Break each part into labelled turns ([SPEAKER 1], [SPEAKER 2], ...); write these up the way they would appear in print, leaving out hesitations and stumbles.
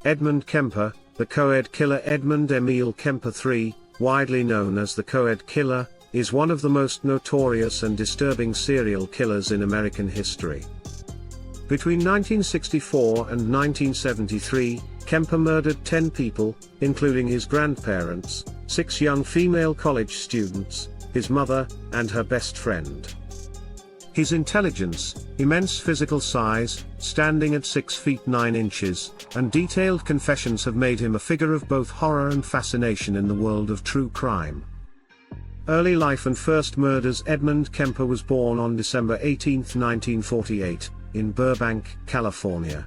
[SPEAKER 1] Edmund Kemper, the co-ed killer Edmund Emil Kemper III, widely known as the co-ed killer, is one of the most notorious and disturbing serial killers in American history. Between 1964 and 1973, Kemper murdered 10 people, including his grandparents, 6 young female college students, his mother, and her best friend. His intelligence, immense physical size, standing at 6 feet 9 inches, and detailed confessions have made him a figure of both horror and fascination in the world of true crime. Early life and first murders. Edmund Kemper was born on December 18, 1948, in Burbank, California.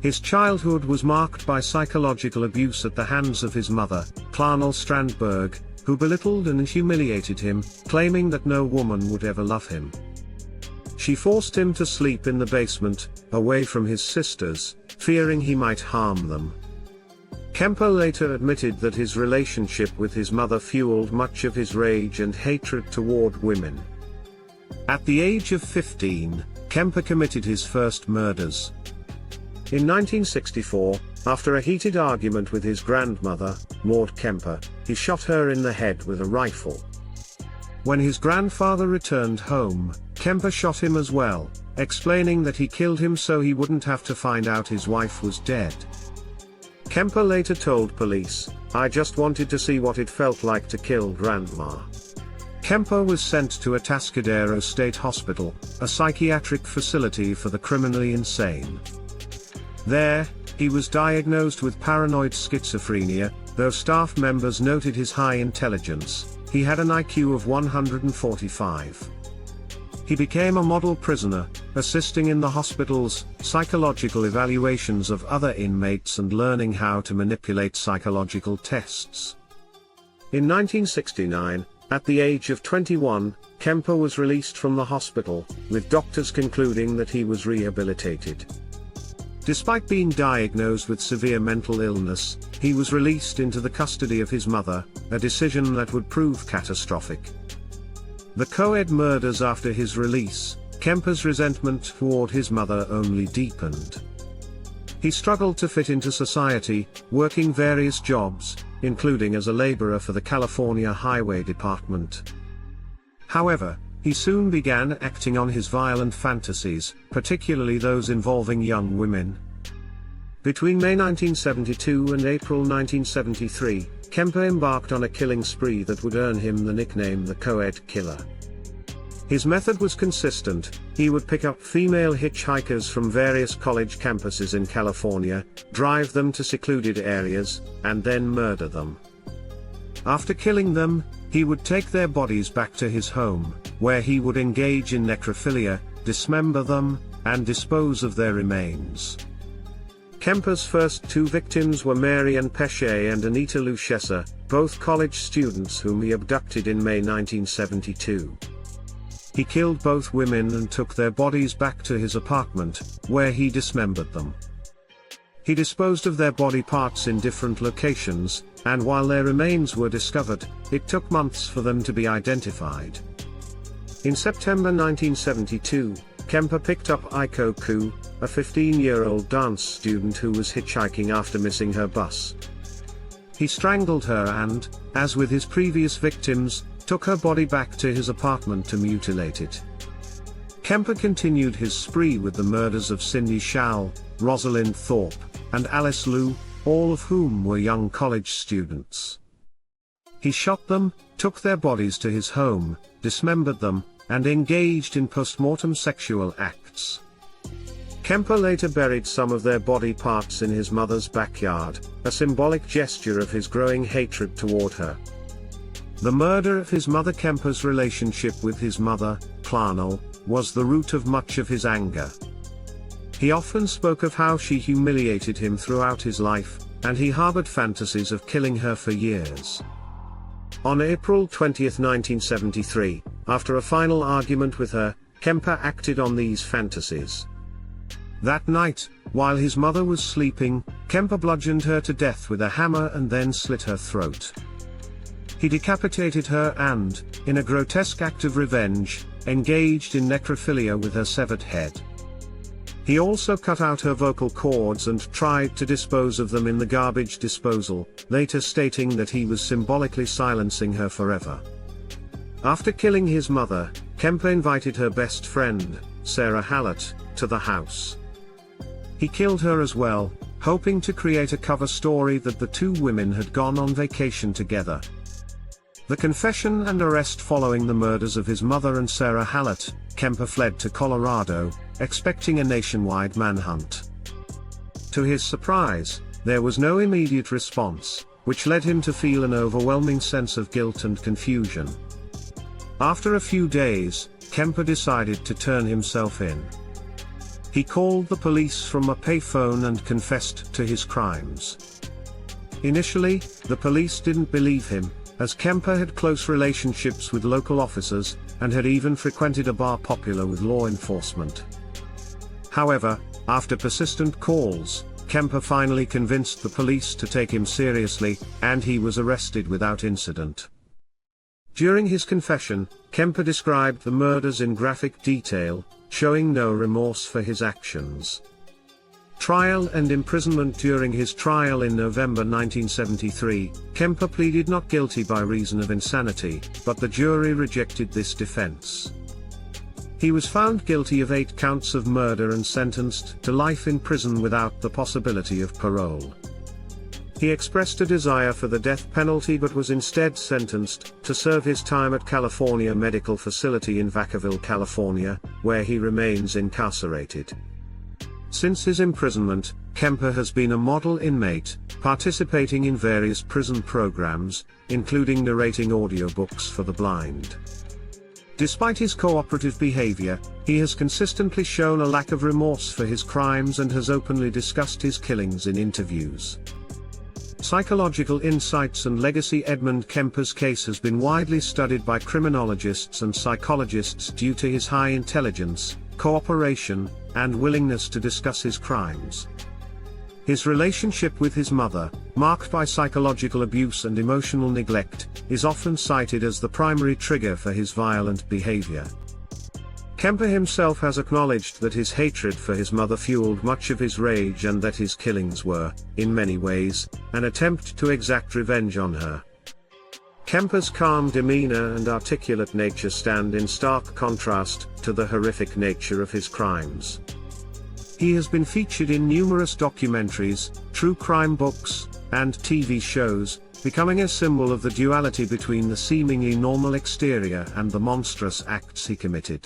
[SPEAKER 1] His childhood was marked by psychological abuse at the hands of his mother, Clarnell Strandberg, who belittled and humiliated him, claiming that no woman would ever love him. She forced him to sleep in the basement, away from his sisters, fearing he might harm them. Kemper later admitted that his relationship with his mother fueled much of his rage and hatred toward women. At the age of 15, Kemper committed his first murders. In 1964, after a heated argument with his grandmother, Maud Kemper, he shot her in the head with a rifle. When his grandfather returned home, Kemper shot him as well, explaining that he killed him so he wouldn't have to find out his wife was dead. Kemper later told police, "I just wanted to see what it felt like to kill Grandma." Kemper was sent to Atascadero State Hospital, a psychiatric facility for the criminally insane. There, he was diagnosed with paranoid schizophrenia. Though staff members noted his high intelligence, he had an IQ of 145. He became a model prisoner, assisting in the hospital's psychological evaluations of other inmates and learning how to manipulate psychological tests. In 1969, at the age of 21, Kemper was released from the hospital, with doctors concluding that he was rehabilitated. Despite being diagnosed with severe mental illness, he was released into the custody of his mother, a decision that would prove catastrophic. The co-ed murders. After his release, Kemper's resentment toward his mother only deepened. He struggled to fit into society, working various jobs, including as a laborer for the California Highway Department. However, he soon began acting on his violent fantasies, particularly those involving young women. Between May 1972 and April 1973, Kemper embarked on a killing spree that would earn him the nickname the co-ed killer. His method was consistent. He would pick up female hitchhikers from various college campuses in California, drive them to secluded areas, and then murder them. After killing them, he would take their bodies back to his home, where he would engage in necrophilia, dismember them, and dispose of their remains. Kemper's first 2 victims were Mary Ann Pesce and Anita Luchessa, both college students whom he abducted in May 1972. He killed both women and took their bodies back to his apartment, where he dismembered them. He disposed of their body parts in different locations, and while their remains were discovered, it took months for them to be identified. In September 1972, Kemper picked up Aiko Ku, a 15-year-old dance student who was hitchhiking after missing her bus. He strangled her and, as with his previous victims, took her body back to his apartment to mutilate it. Kemper continued his spree with the murders of Cindy Schall, Rosalind Thorpe, and Alice Liu, all of whom were young college students. He shot them, took their bodies to his home, dismembered them, and engaged in post-mortem sexual acts. Kemper later buried some of their body parts in his mother's backyard, a symbolic gesture of his growing hatred toward her. The murder of his mother. Kemper's relationship with his mother, Clarnell, was the root of much of his anger. He often spoke of how she humiliated him throughout his life, and he harbored fantasies of killing her for years. On April 20, 1973, after a final argument with her, Kemper acted on these fantasies. That night, while his mother was sleeping, Kemper bludgeoned her to death with a hammer and then slit her throat. He decapitated her and, in a grotesque act of revenge, engaged in necrophilia with her severed head. He also cut out her vocal cords and tried to dispose of them in the garbage disposal, later stating that he was symbolically silencing her forever. After killing his mother, Kemper invited her best friend, Sarah Hallett, to the house. He killed her as well, hoping to create a cover story that the two women had gone on vacation together. The confession and arrest following the murders of his mother and Sarah Hallett, Kemper fled to Colorado, expecting a nationwide manhunt. To his surprise, there was no immediate response, which led him to feel an overwhelming sense of guilt and confusion. After a few days, Kemper decided to turn himself in. He called the police from a payphone and confessed to his crimes. Initially, the police didn't believe him, as Kemper had close relationships with local officers, and had even frequented a bar popular with law enforcement. However, after persistent calls, Kemper finally convinced the police to take him seriously, and he was arrested without incident. During his confession, Kemper described the murders in graphic detail, showing no remorse for his actions. Trial and imprisonment. During his trial in November 1973, Kemper pleaded not guilty by reason of insanity, but the jury rejected this defense. He was found guilty of 8 counts of murder and sentenced to life in prison without the possibility of parole. He expressed a desire for the death penalty but was instead sentenced to serve his time at California Medical Facility in Vacaville, California, where he remains incarcerated. Since his imprisonment, Kemper has been a model inmate, participating in various prison programs, including narrating audiobooks for the blind. Despite his cooperative behavior, he has consistently shown a lack of remorse for his crimes and has openly discussed his killings in interviews. Psychological insights and legacy. Edmund Kemper's case has been widely studied by criminologists and psychologists due to his high intelligence, cooperation, and willingness to discuss his crimes. His relationship with his mother, marked by psychological abuse and emotional neglect, is often cited as the primary trigger for his violent behavior. Kemper himself has acknowledged that his hatred for his mother fueled much of his rage and that his killings were, in many ways, an attempt to exact revenge on her. Kemper's calm demeanor and articulate nature stand in stark contrast to the horrific nature of his crimes. He has been featured in numerous documentaries, true crime books, and TV shows, becoming a symbol of the duality between the seemingly normal exterior and the monstrous acts he committed.